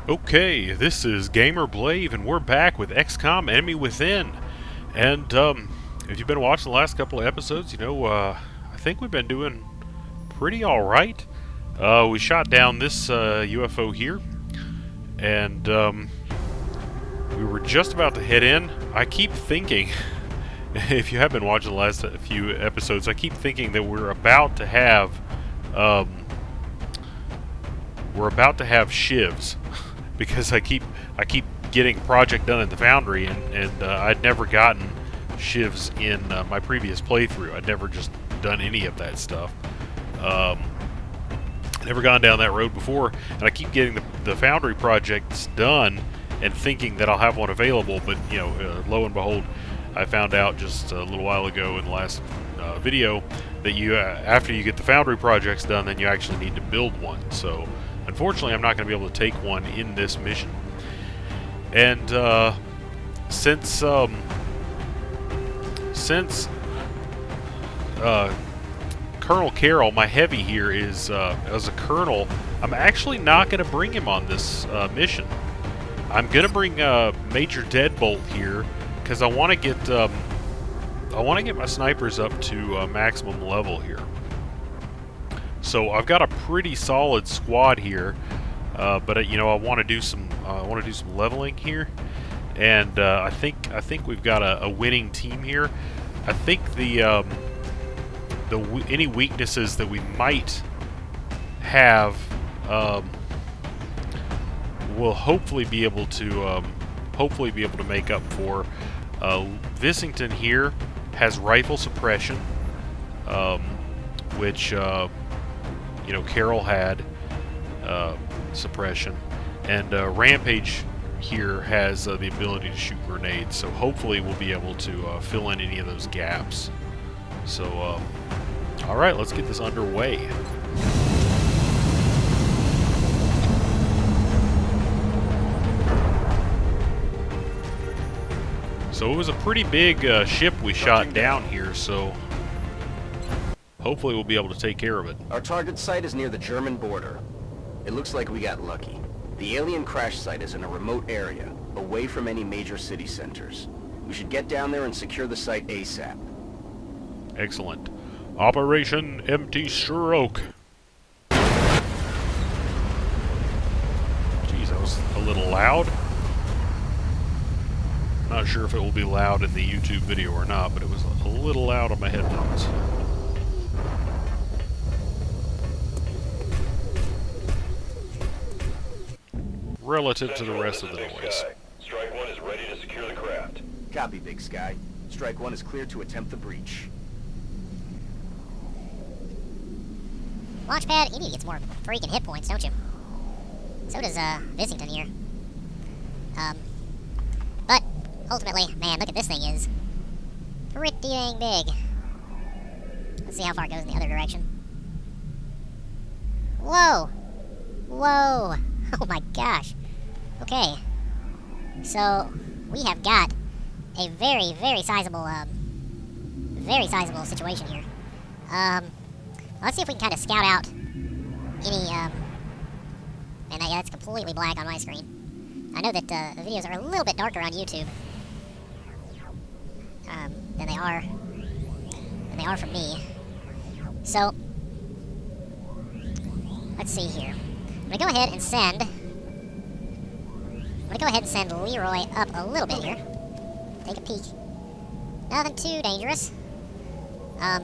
Okay, this is Gamer Blave, and we're back with XCOM Enemy Within. And if you've been watching the last couple of episodes, I think we've been doing pretty alright. We shot down this UFO here, and we were just about to head in. I keep thinking, if you have been watching the last few episodes, I keep thinking that we're about to have shivs. Because I keep getting project done in the foundry, and I'd never gotten shivs in my previous playthrough. I'd never just done any of that stuff. Never gone down that road before, and I keep getting the foundry projects done and thinking that I'll have one available, but lo and behold, I found out just a little while ago in the last video that after you get the foundry projects done, then you actually need to build one. So unfortunately, I'm not going to be able to take one in this mission. And since Colonel Carroll, my heavy here, is as a colonel, I'm actually not going to bring him on this mission. I'm going to bring Major Deadbolt here because I want to get my snipers up to maximum level here. So I've got a pretty solid squad here, but I want to do some leveling here, and I think we've got a winning team here. I think any weaknesses that we might have we'll hopefully be able to make up for. Vissington here has rifle suppression, which Carroll had suppression, and Rampage here has the ability to shoot grenades, so hopefully we'll be able to fill in any of those gaps. So, alright, let's get this underway. So it was a pretty big ship we shot down here, so hopefully we'll be able to take care of it. Our target site is near the German border. It looks like we got lucky. The alien crash site is in a remote area, away from any major city centers. We should get down there and secure the site ASAP. Excellent. Operation Empty Stroke. Jeez, that was a little loud. Not sure if it will be loud in the YouTube video or not, but it was a little loud on my headphones. Relative to the rest of the noise. Strike 1 is ready to secure the craft. Copy, Big Sky. Strike 1 is clear to attempt the breach. Launchpad, you need to get some more freaking hit points, don't you? So does Vissington here. But ultimately, man, look at this thing is pretty dang big. Let's see how far it goes in the other direction. Whoa! Whoa! Oh my gosh. Okay. So, we have got a very, very sizable situation here. Let's see if we can kind of scout out any, and that's completely black on my screen. I know that the videos are a little bit darker on YouTube than they are for me. So, let's see here. I'm gonna go ahead and send Leroy up a little bit here. Take a peek. Nothing too dangerous. Now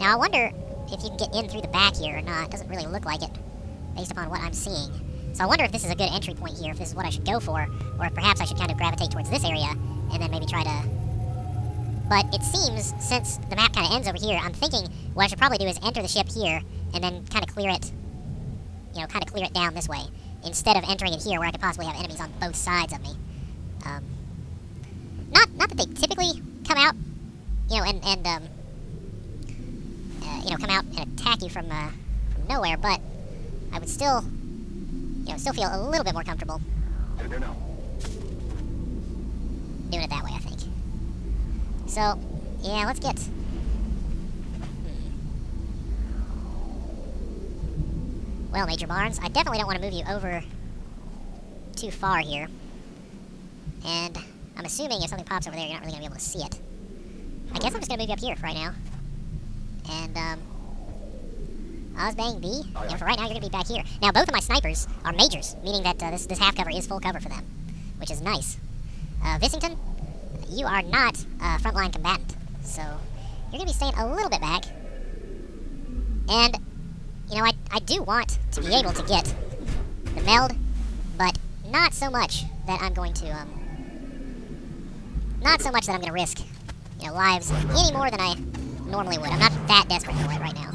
I wonder if you can get in through the back here or not. It doesn't really look like it, based upon what I'm seeing. So I wonder if this is a good entry point here, if this is what I should go for, or if perhaps I should kind of gravitate towards this area, and then maybe try to... But it seems, since the map kind of ends over here, I'm thinking what I should probably do is enter the ship here, and then kind of clear it, clear it down this way, instead of entering it here where I could possibly have enemies on both sides of me. Not that they typically come out, come out and attack you from nowhere, but I would still feel a little bit more comfortable doing it that way, I think. So, yeah, let's get... Well, Major Barnes, I definitely don't want to move you over too far here. And I'm assuming if something pops over there, you're not really going to be able to see it. I guess I'm just going to move you up here for right now. And, Ozbang B. And for right now, you're going to be back here. Now, both of my snipers are majors, meaning that this half cover is full cover for them, which is nice. Vissington, you are not a frontline combatant, so you're going to be staying a little bit back. And, you know, I do want to be able to get the meld, but not so much that I'm going to, risk, you know, lives any more than I normally would. I'm not that desperate for it right now.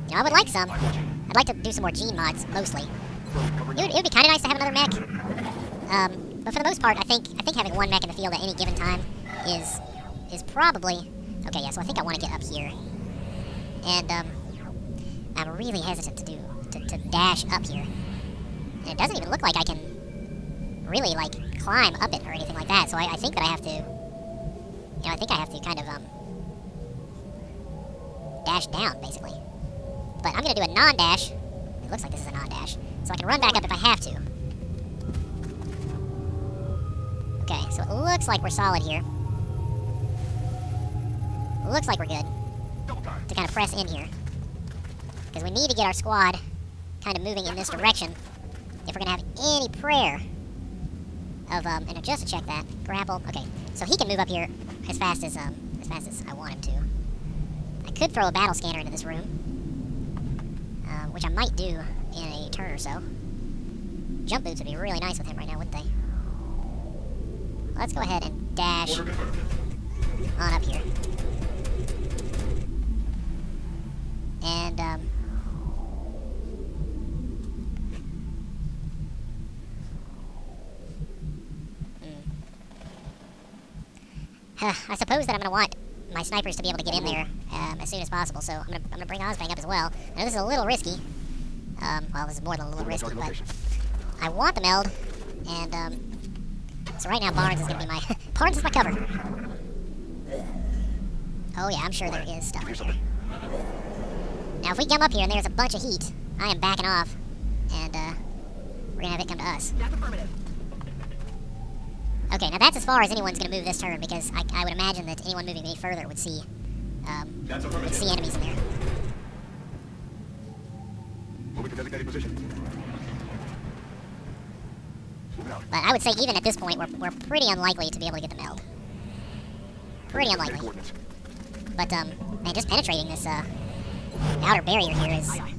You know, I would like some. I'd like to do some more gene mods, mostly. It would be kind of nice to have another mech. But for the most part, I think having one mech in the field at any given time is probably... Okay, yeah, so I think I want to get up here. And, I'm really hesitant to dash up here. And it doesn't even look like I can really, like, climb up it or anything like that, so I think that I have to... You know, I think I have to kind of, dash down, basically. But I'm going to do a non-dash. It looks like this is a non-dash. So I can run back up if I have to. Okay, so it looks like we're solid here. Looks like we're good to kind of press in here. Because we need to get our squad kind of moving in this direction if we're going to have any prayer of, and just to check that, grapple. Okay, so he can move up here as fast as I want him to. I could throw a battle scanner into this room, which I might do in a turn or so. Jump boots would be really nice with him right now, wouldn't they? Let's go ahead and dash on up here. And, I suppose that I'm going to want my snipers to be able to get in there as soon as possible, so I'm gonna bring Ozbang up as well. I know this is a little risky. Well, this is more than a little risky, but I want the meld, and so right now Barnes is gonna be my Barnes is my cover. Oh yeah, I'm sure there is stuff in here. Now if we come up here and there's a bunch of heat, I am backing off, and we're gonna have it come to us. Okay, now that's as far as anyone's going to move this turn, because I would imagine that anyone moving any further would see enemies in there. Moving to designated position. But I would say even at this point, we're pretty unlikely to be able to get the meld. Pretty unlikely. But, man, just penetrating this, outer barrier here is man,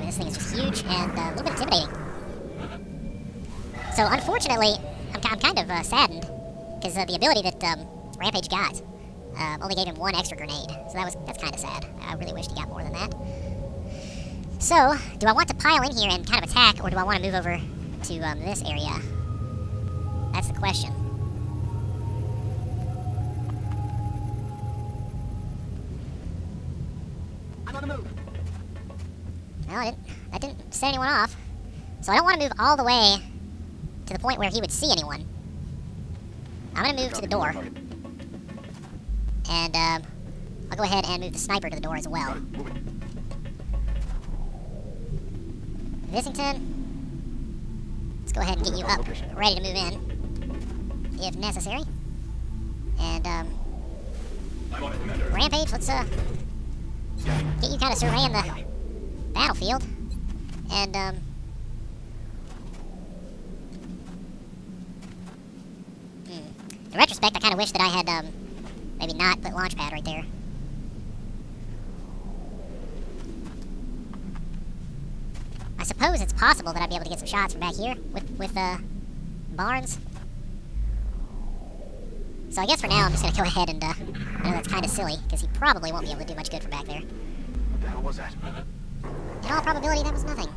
this thing is just huge and a little bit intimidating. So, unfortunately, I'm kind of saddened, because the ability that Rampage got only gave him one extra grenade. So that's kind of sad. I really wished he got more than that. So, do I want to pile in here and kind of attack, or do I want to move over to this area? That's the question. I'm on the move. Well, that didn't set anyone off. So I don't want to move all the way to the point where he would see anyone. I'm going to move to the door. And, I'll go ahead and move the sniper to the door as well. Vissington, let's go ahead and get you up, ready to move in, if necessary. And, Rampage, let's, get you kind of surveying the battlefield. And, in retrospect, I kind of wish that I had, maybe not put launch pad right there. I suppose it's possible that I'd be able to get some shots from back here with Barnes. So I guess for now I'm just going to go ahead and, I know that's kind of silly, because he probably won't be able to do much good from back there. What the hell was that? In all probability, that was nothing.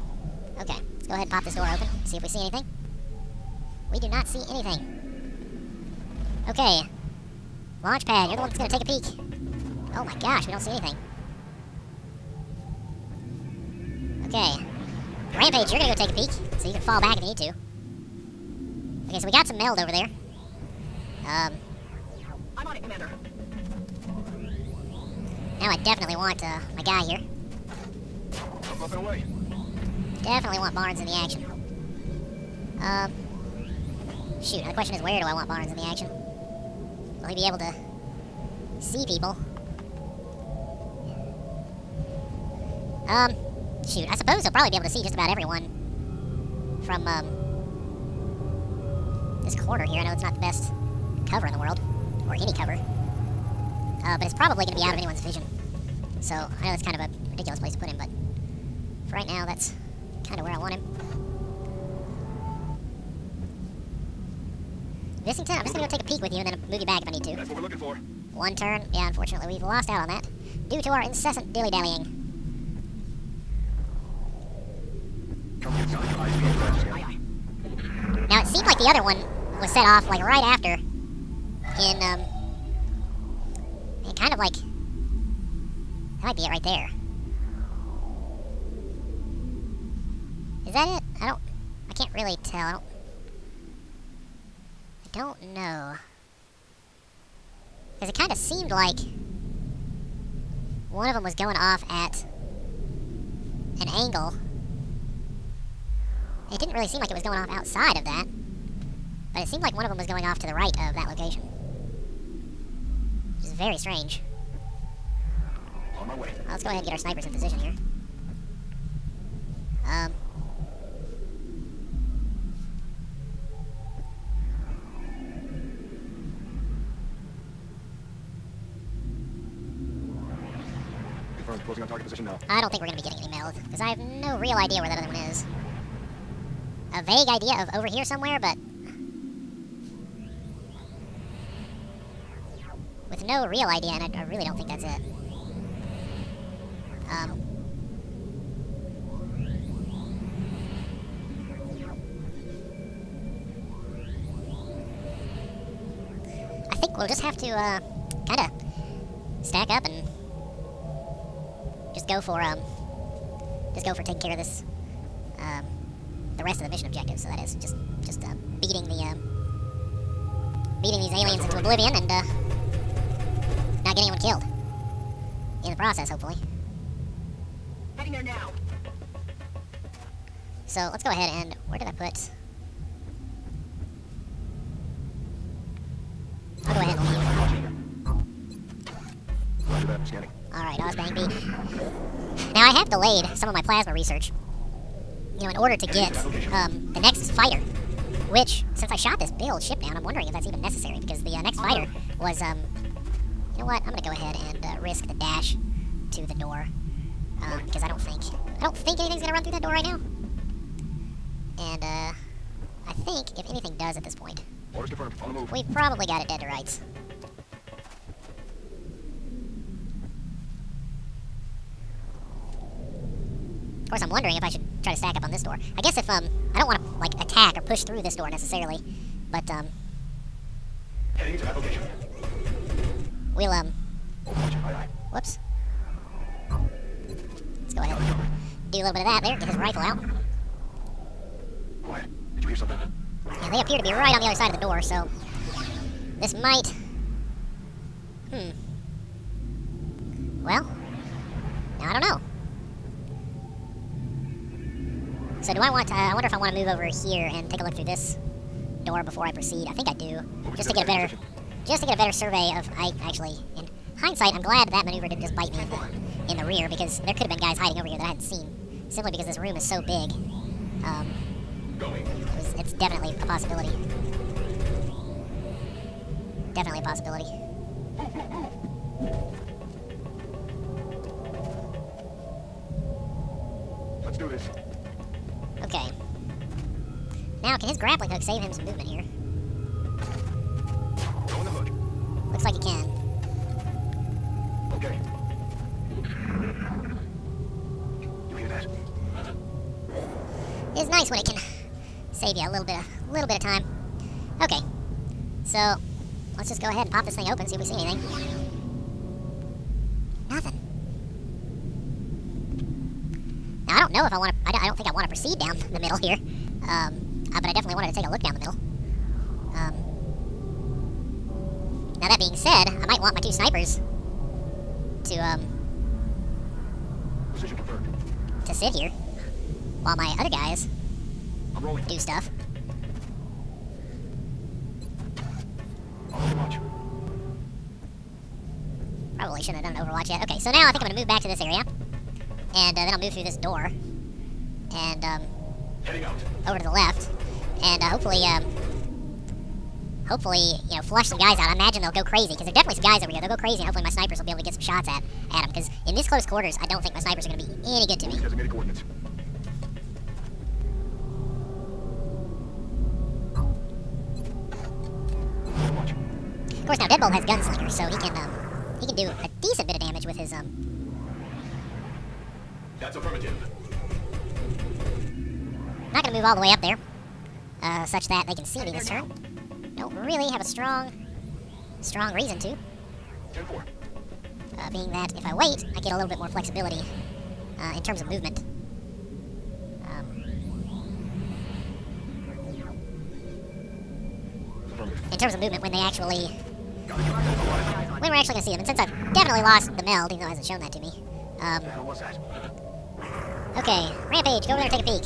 Okay, let's go ahead and pop this door open, see if we see anything. We do not see anything. Okay. Launchpad, you're the one that's going to take a peek. Oh my gosh, we don't see anything. Okay. Rampage, you're going to go take a peek, so you can fall back if you need to. Okay, so we got some meld over there. I'm on it, Commander. Now I definitely want my guy here. I'm up and away. Definitely want Barnes in the action. Shoot, now the question is, where do I want Barnes in the action? Will he be able to see people? Shoot, I suppose he'll probably be able to see just about everyone from, this corner here. I know it's not the best cover in the world, or any cover. But it's probably going to be out of anyone's vision. So, I know that's kind of a ridiculous place to put him, but for right now, that's kind of where I want him. Vissington, I'm just going to go take a peek with you and then move you back if I need to. That's what we're looking for. One turn. Yeah, unfortunately, we've lost out on that due to our incessant dilly-dallying. Now, it seemed like the other one was set off, like, right after in, kind of like, that might be it right there. Is that it? I can't really tell. I don't know. Because it kind of seemed like one of them was going off at an angle. It didn't really seem like it was going off outside of that, but it seemed like one of them was going off to the right of that location. Which is very strange. On my way. Well, let's go ahead and get our snipers in position here. Closing on target position now. I don't think we're going to be getting any mail, because I have no real idea where that other one is. A vague idea of over here somewhere, but with no real idea, and I really don't think that's it. I think we'll just have to, kind of stack up and just go for taking care of this, the rest of the mission objectives. So that is just beating these aliens into oblivion and not getting anyone killed in the process, hopefully. Heading there now. So let's go ahead and where did I put? I'll go ahead and leave. Roger that. Scanning. Alright, Ozbang B. Now, I have delayed some of my plasma research, in order to get the next fighter, which, since I shot this build ship down, I'm wondering if that's even necessary, because the next fighter was, you know what, I'm going to go ahead and risk the dash to the door, because I don't think anything's going to run through that door right now. And, I think, if anything does at this point, Orders confirmed. On the move. we've probably got it dead to rights. Of course, I'm wondering if I should try to stack up on this door. I guess if, I don't want to, like, attack or push through this door necessarily, but, Heading to that location. we'll, Aye, aye. whoops. Let's go ahead and do a little bit of that there, get his rifle out. Quiet. Did you hear something? And they appear to be right on the other side of the door, so this might, well, now I don't know. So do I want to, I wonder if I want to move over here and take a look through this door before I proceed. I think I do, just to get a better survey of, actually, in hindsight, I'm glad that maneuver didn't just bite me in the rear, because there could have been guys hiding over here that I hadn't seen, simply because this room is so big. It's definitely a possibility. Definitely a possibility. Let's do this. Okay. Now, can his grappling hook save him some movement here? Go in the hook. Looks like it can. Okay. You hear that? It's nice when it can save you a little bit of time. Okay. So, let's just go ahead and pop this thing open, see if we see anything. Nothing. Now, I don't know if I want to, I don't think I want to proceed down the middle here. But I definitely wanted to take a look down the middle. Now, that being said, I might want my two snipers to, Position confirmed. to sit here while my other guys I'm rolling. do stuff. Probably shouldn't have done Overwatch yet. Okay, so now I think I'm gonna move back to this area. And then I'll move through this door. And, over to the left. And, hopefully, you know, flush some guys out. I imagine they'll go crazy, because there are definitely some guys over here. They'll go crazy, and hopefully my snipers will be able to get some shots at them. Because in this close quarters, I don't think my snipers are going to be any good to me. Designated coordinates. Of course, now Deadbolt has Gunslinger, so he can do a decent bit of damage with his, That's affirmative. Not going to move all the way up there, such that they can see me this turn. Don't really have a strong reason to. 10-4. Being that if I wait, I get a little bit more flexibility in terms of movement. In terms of movement, when we're actually going to see them. And since I've definitely lost the meld, even though it hasn't shown that to me. What the hell was that? Okay, Rampage, go over there and take a peek.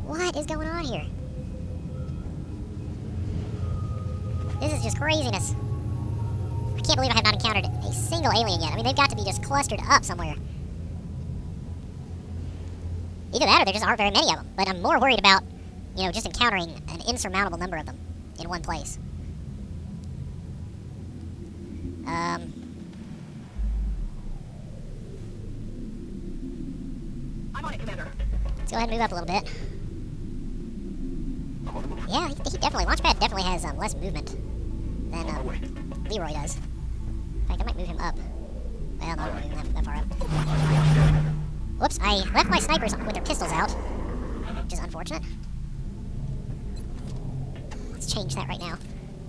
What is going on here? This is just craziness. I can't believe I have not encountered a single alien yet. I mean, they've got to be just clustered up somewhere. Either that or there just aren't very many of them. But I'm more worried about, you know, just encountering an insurmountable number of them in one place. I'm on it, Commander. Let's go ahead and move up a little bit. Yeah, he definitely, Launchpad definitely has less movement than Leroy does. In fact, I might move him up. Well, not moving that far up. Whoops, I left my snipers with their pistols out, which is unfortunate. Let's change that right now,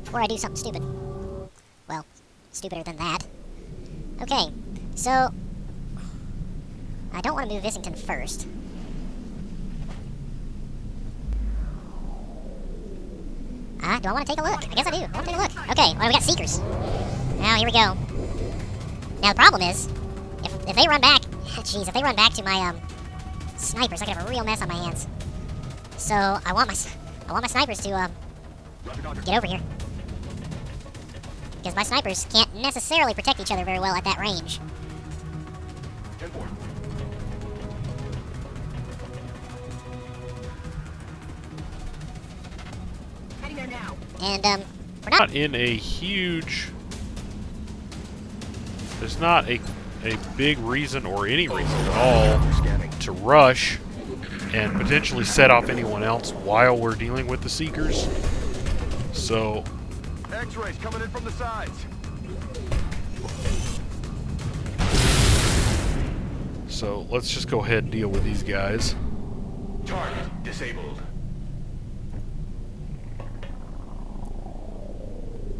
before I do something stupid. Well, stupider than that. Okay, so I don't want to move Vissington first. Do I want to take a look? I guess I do. I want to take a look. Okay, well, we got Seekers. Now, here we go. Now, the problem is, if they run back, jeez, if they run back to my, snipers, I could have a real mess on my hands. So, I want my snipers to, get over here. Because my snipers can't necessarily protect each other very well at that range. 10-4. Heading there now. And, we're not... Not in a huge... There's not a big reason or any reason at all to rush and potentially set off anyone else while we're dealing with the Seekers. So... X-rays coming in from the sides. So let's just go ahead and deal with these guys. Target disabled.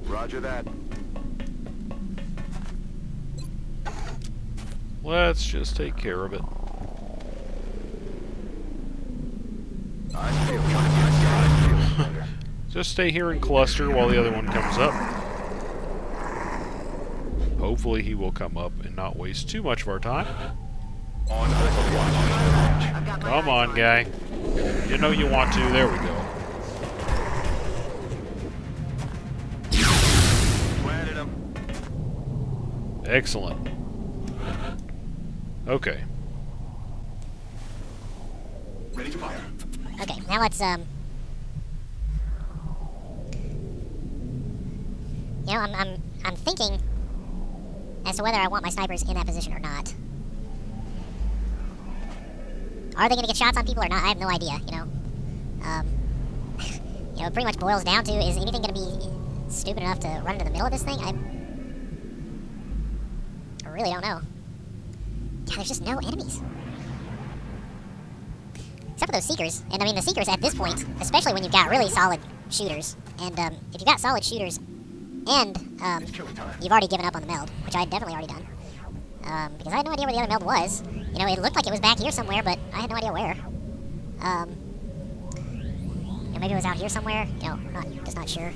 Roger that. Let's just take care of it. I feel Just stay here and cluster while the other one comes up. Hopefully he will come up and not waste too much of our time. On Overwatch. I've got my Come eyes on, guy. You know you want to. There we go. Planted him. Excellent. Okay. Ready to fire. Okay, now let's, you know, I'm thinking as to whether I want my snipers in that position or not. Are they going to get shots on people or not? I have no idea, you know. You know, it pretty much boils down to, is anything going to be stupid enough to run into the middle of this thing? I really don't know. God, there's just no enemies. Except for those Seekers. And I mean, the Seekers at this point, especially when you've got really solid shooters, and if you've got solid shooters and you've already given up on the meld, which I had definitely already done, because I had no idea where the other meld was. You know, it looked like it was back here somewhere, but I had no idea where. You know, maybe it was out here somewhere. You know, just not sure.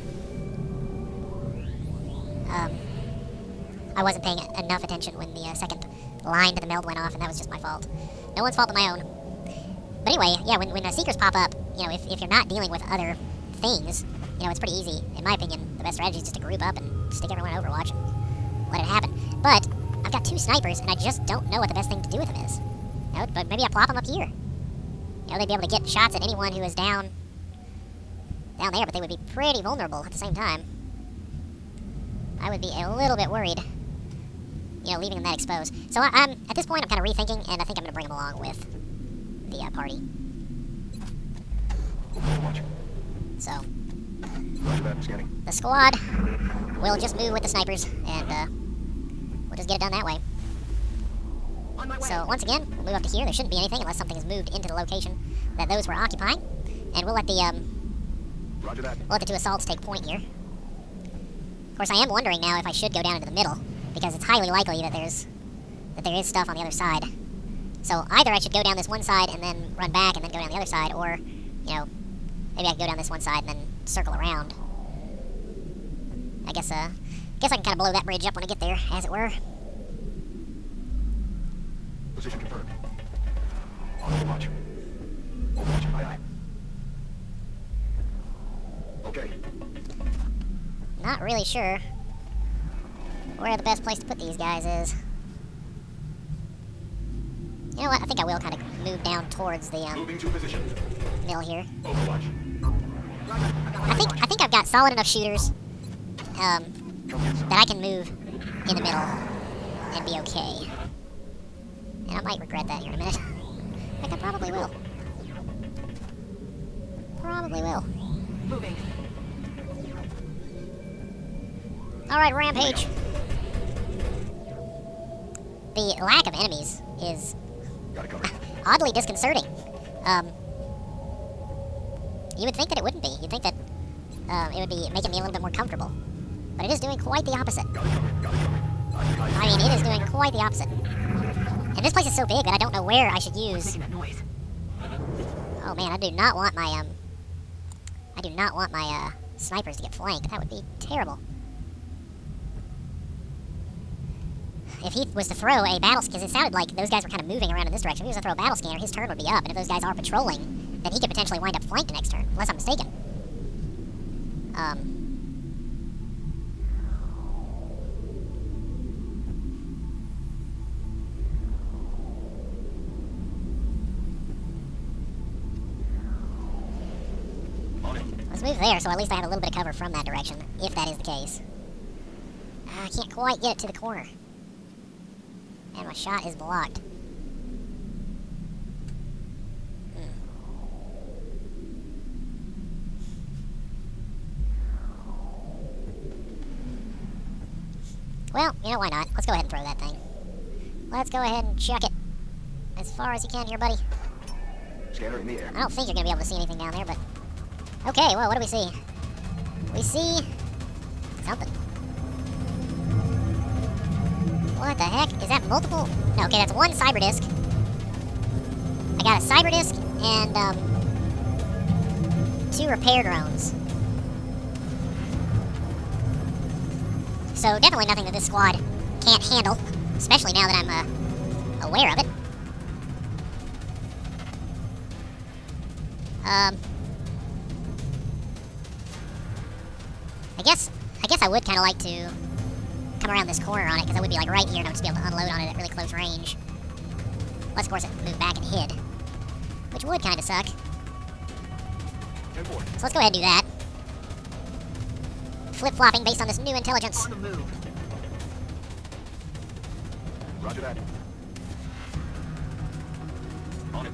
I wasn't paying enough attention when the second line to the meld went off, and that was just my fault. No one's fault but my own. But anyway, yeah, when the Seekers pop up, you know, if you're not dealing with other things, you know, it's pretty easy. In my opinion, the best strategy is just to group up and stick everyone in Overwatch and let it happen. But I've got 2 snipers, and I just don't know what the best thing to do with them is. You know, but maybe I plop them up here. You know, they'd be able to get shots at anyone who is down there, but they would be pretty vulnerable at the same time. I would be a little bit worried, you know, leaving them that exposed. So I'm at this point, I'm kind of rethinking, and I think I'm going to bring them along with the party. So, Roger that, scanning. the squad will just move with the snipers, and we'll just get it done that way. On my way. So once again, we'll move up to here. There shouldn't be anything unless something is moved into the location that those were occupying, and we'll let the Roger that. 2 assaults take point here. Of course, I am wondering now if I should go down into the middle, because it's highly likely that there is stuff on the other side. So either I should go down this one side and then run back and then go down the other side, or, you know, maybe I can go down this one side and then circle around. I guess I can kind of blow that bridge up when I get there, as it were. Position confirmed. On Overwatch. Overwatch, aye aye. Okay. Not really sure where the best place to put these guys is. You know what? I think I will kind of move down towards the Moving to position. middle here. Overwatch. I think I've got solid enough shooters that I can move in the middle and be okay. And I might regret that here in a minute. I think I probably will. Probably will. Moving. Alright, rampage. The lack of enemies is Got it covered. oddly disconcerting. You would think that it wouldn't be. You'd think that it would be making me a little bit more comfortable. But it is doing quite the opposite. Got it covered. Got it covered. I mean, it is doing quite the opposite. And this place is so big that I don't know where I should use... Making that noise. Oh man, I do not want my snipers to get flanked. That would be terrible. If he was to throw a battle... Because it sounded like those guys were kind of moving around in this direction. If he was to throw a battle scanner, his turn would be up. And if those guys are patrolling, then he could potentially wind up flanked next turn. Unless I'm mistaken. On it. Let's move there, so at least I have a little bit of cover from that direction, if that is the case. I can't quite get it to the corner. And my shot is blocked. Well, you know, why not? Let's go ahead and throw that thing. Let's go ahead and chuck it as far as you can here, buddy. Scanner in the air. I don't think you're going to be able to see anything down there, but... Okay, well, what do we see? We see... something. What the heck? Is that multiple? No, okay, that's one cyber disc. I got a cyber disc and, 2 repair drones. So definitely nothing that this squad can't handle, especially now that I'm aware of it. I guess I would kind of like to come around this corner on it, because I would be like right here and I would just be able to unload on it at really close range. Unless, of course, it moved back and hid, which would kind of suck. 10-4. So let's go ahead and do that. Flip-flopping based on this new intelligence. On the move. Roger that. On it.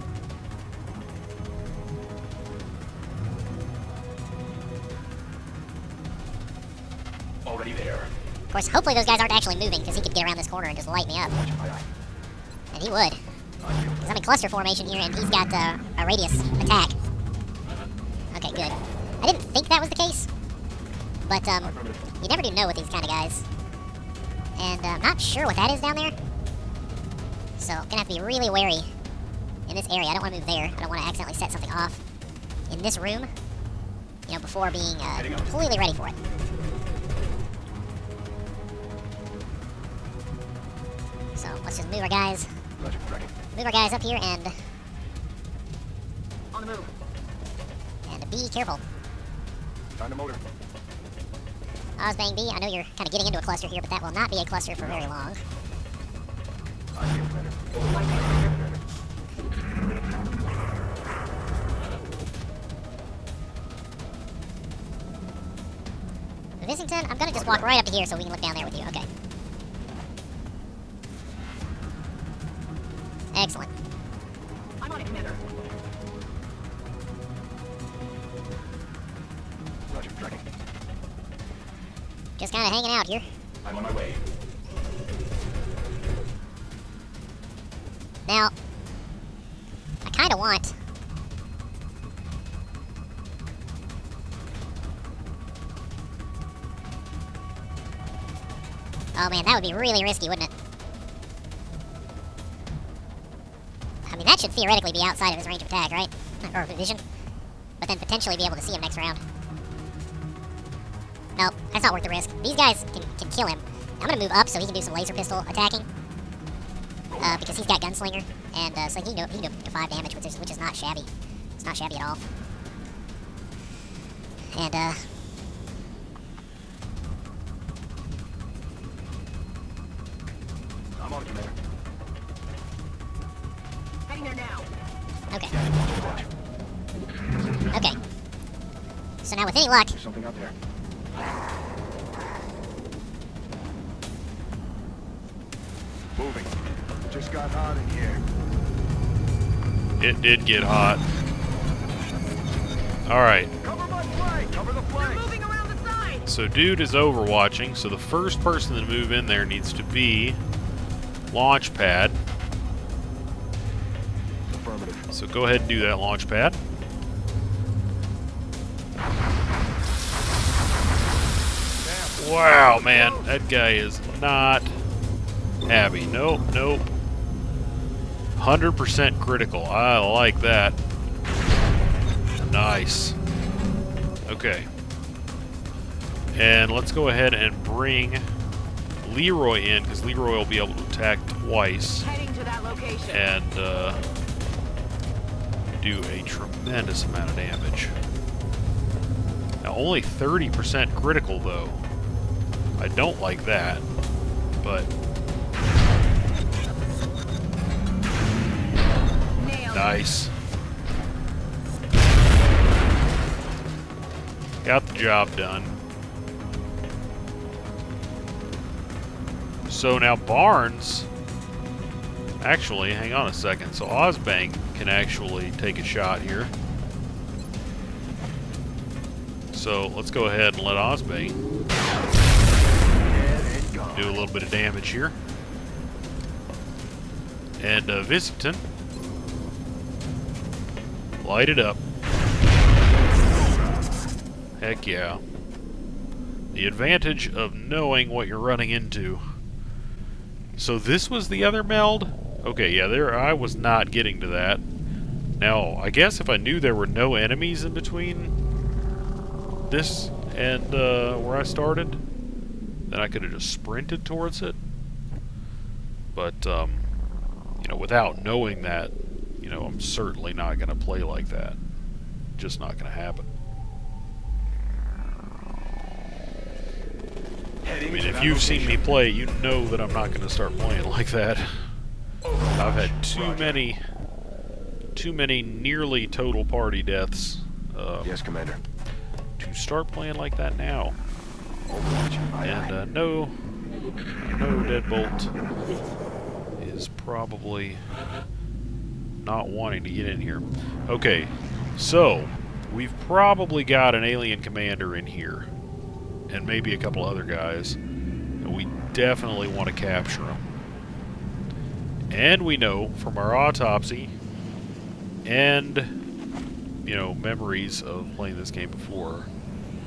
Already there. Of course, hopefully those guys aren't actually moving, because he could get around this corner and just light me up. Watch, aye aye. And he would. Because I'm in cluster formation here, and he's got a radius attack. Okay, good. I didn't think that was the case. But, you never do know with these kind of guys. And I'm not sure what that is down there. So, gonna have to be really wary in this area. I don't want to move there. I don't want to accidentally set something off in this room, you know, before being completely ready for it. So, let's just move our guys. Roger, tracking. Move our guys up here and On the move. be careful. Time to motor. Ozbang B, I know you're kind of getting into a cluster here, but that will not be a cluster for very long. Vissington, I'm gonna just walk right up to here so we can look down there with you. Okay. Excellent. I'm on it, Commander. Roger, tracking. Just kind of hanging out here. I'm on my way. Now, I kind of want... Oh man, that would be really risky, wouldn't it? I mean, that should theoretically be outside of his range of attack, right? Or vision. But then potentially be able to see him next round. Nope, that's not worth the risk. These guys can kill him. I'm gonna move up so he can do some laser pistol attacking. Because he's got Gunslinger, and so he can do 5 damage, which is not shabby. It's not shabby at all. And, I'm on, Commander. Heading there now. okay. Watch. Okay. So now with any luck, There's something out there. Moving. Just got hot in here. It did get hot. Alright, Cover my flank! Cover the They're flank! moving around the side. so dude is overwatching, so the first person to move in there needs to be launch pad. Affirmative. So go ahead and do that, launch pad. Wow, man, that guy is not happy. Nope, nope. 100% critical. I like that. Nice. Okay. And let's go ahead and bring Leroy in, because Leroy will be able to attack twice Heading to that location. and do a tremendous amount of damage. Now, only 30% critical, though. I don't like that, but Nailed it. nice. Got the job done. So now Barnes, actually, hang on a second. So Ozbang can actually take a shot here. So let's go ahead and let Ozbang do a little bit of damage here. And Vissington, light it up. Heck yeah. The advantage of knowing what you're running into. So this was the other meld? Okay, yeah, I was not getting to that. Now, I guess if I knew there were no enemies in between this and where I started, then I could have just sprinted towards it. But, you know, without knowing that, you know, I'm certainly not going to play like that. Just not going to happen. I mean, if you've seen me play, you know that I'm not going to start playing like that. I've had too many nearly total party deaths Yes, Commander. to start playing like that now. Overwatch. Aye, aye. And no Deadbolt is probably not wanting to get in here. Okay, so we've probably got an alien commander in here, and maybe a couple other guys, and we definitely want to capture them. And we know from our autopsy and, you know, memories of playing this game before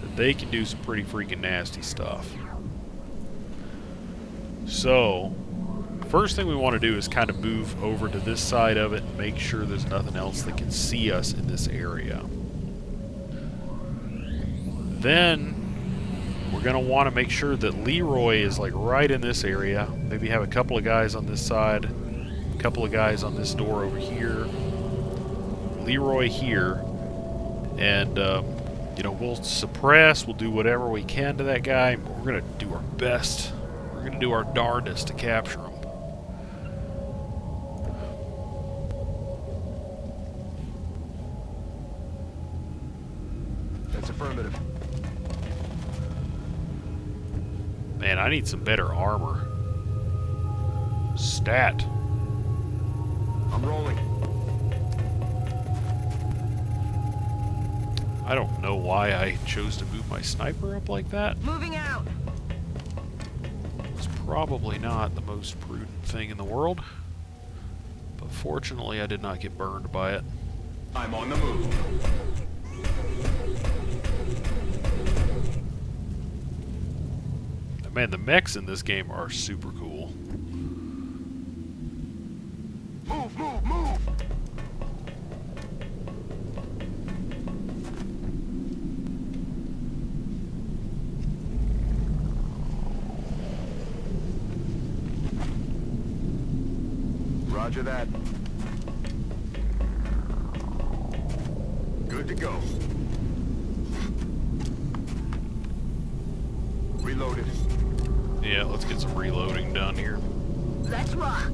that they can do some pretty freaking nasty stuff. So, first thing we want to do is kind of move over to this side of it and make sure there's nothing else that can see us in this area. Then we're going to want to make sure that Leroy is like right in this area. Maybe have a couple of guys on this side, a couple of guys on this door over here, Leroy here, and You know, we'll suppress, we'll do whatever we can to that guy, but we're going to do our best. We're going to do our darndest to capture him. That's affirmative. Man, I need some better armor. Stat. I'm rolling. I don't know why I chose to move my sniper up like that. Moving out. It's probably not the most prudent thing in the world. But fortunately, I did not get burned by it. I'm on the move. Man, the mechs in this game are super cool. Move, move, move! Roger that. Good to go. Reloaded. Yeah, let's get some reloading done here. Let's rock.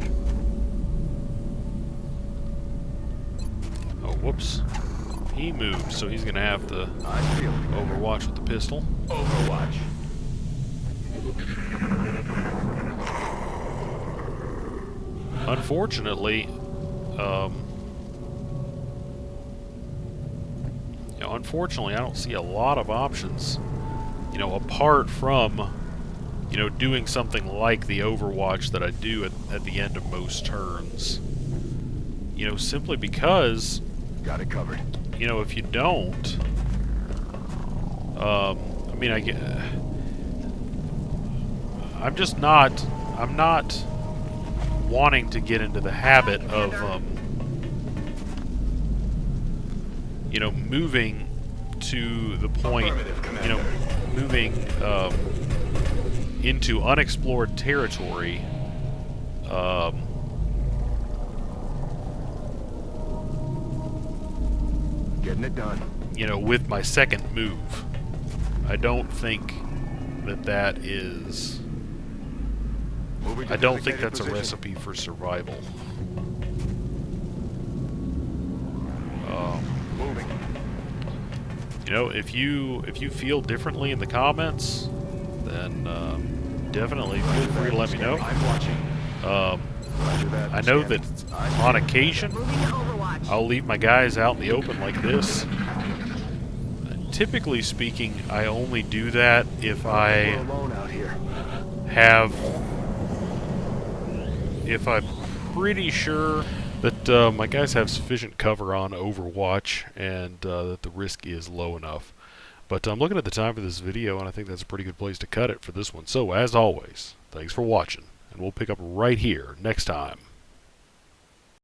Oh, whoops. He moved, so he's gonna have to I feel it. overwatch with the pistol. Overwatch. Unfortunately, unfortunately, I don't see a lot of options, apart from, doing something like the Overwatch that I do at the end of most turns. Simply because, Got it covered. if you don't, I'm not wanting to get into the habit of, moving to the point, moving into unexplored territory, Getting it done. with my second move. I don't think that is... Moving to I don't think designated that's a position. recipe for survival. Moving. If you feel differently in the comments, then definitely feel free to let me know. I'm watching. Roger that. I know Scanning. that on occasion, Moving to Overwatch. I'll leave my guys out in the open like this. Typically speaking, I only do that if We're I alone out here. if I'm pretty sure that my guys have sufficient cover on Overwatch and that the risk is low enough. But I'm looking at the time for this video, and I think that's a pretty good place to cut it for this one. So, as always, thanks for watching, and we'll pick up right here next time.